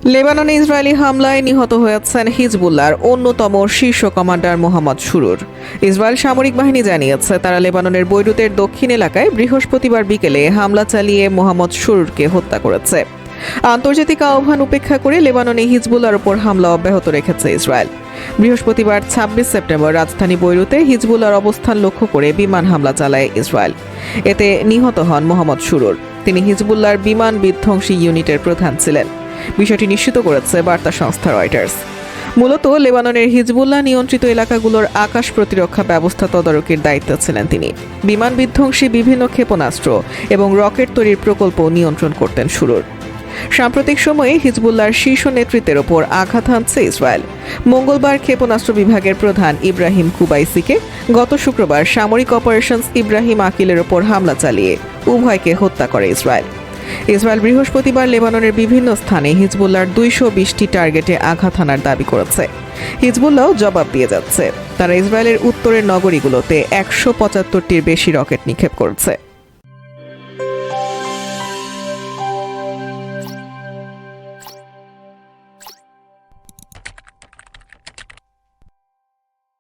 লেবাননে ইসরায়েলি হামলায় নিহত হয়েছেন হিজবুল্লাহর অন্যতম শীর্ষ কমান্ডার মোহাম্মদ সুরুর। ইসরায়েল সামরিক বাহিনী জানিয়েছে তারা লেবাননের বৈরুতের দক্ষিণ এলাকায় বৃহস্পতিবার বিকেলে হামলা চালিয়ে মোহাম্মদ সুরুরকে হত্যা করেছে। আন্তর্জাতিক আহ্বান উপেক্ষা করে লেবাননে হিজবুল্লাহর উপর হামলা অব্যাহত রেখেছে ইসরায়েল। বৃহস্পতিবার ২৬ সেপ্টেম্বর রাজধানী বৈরুতে হিজবুল্লাহর অবস্থান লক্ষ্য করে বিমান হামলা চালায় ইসরায়েল। এতে নিহত হন মোহাম্মদ সুরুর। তিনি হিজবুল্লাহর বিমান বিধ্বংসী ইউনিটের প্রধান ছিলেন। বিষয়টি নিশ্চিত করেছে বার্তা সংস্থা রয়টার্স। মূলত লেবাননের হিজবুল্লাহ নিয়ন্ত্রিত এলাকাগুলোর আকাশ প্রতিরক্ষা ব্যবস্থা তদারকির দায়িত্বে ছিলেন তিনি। বিমান বিধ্বংসী বিভিন্ন ক্ষেপণাস্ত্র এবং রকেট তৈরির প্রকল্প নিয়ন্ত্রণ করতেন সুরুর। সাম্প্রতিক সময়ে হিজবুল্লাহর শীর্ষ নেতৃত্বের ওপর আঘাত হানছে ইসরায়েল। মঙ্গলবার ক্ষেপণাস্ত্র বিভাগের প্রধান ইব্রাহিম কুবাইসিকে গত শুক্রবার সামরিক অপারেশনস ইব্রাহিম আকিলের ওপর হামলা চালিয়ে উভয়কে হত্যা করে ইসরায়েল। ইসরায়েল বৃহস্পতিবার লেবাননের বিভিন্ন স্থানে হিজবুল্লাহর ২২০টি টার্গেটে আঘাত হানার দাবি করেছে। হিজবুল্লাহও জবাব দিয়ে যাচ্ছে। তারা ইসরায়েলের উত্তরের নগরীগুলোতে ১৭৫টির বেশি রকেট নিক্ষেপ করেছে।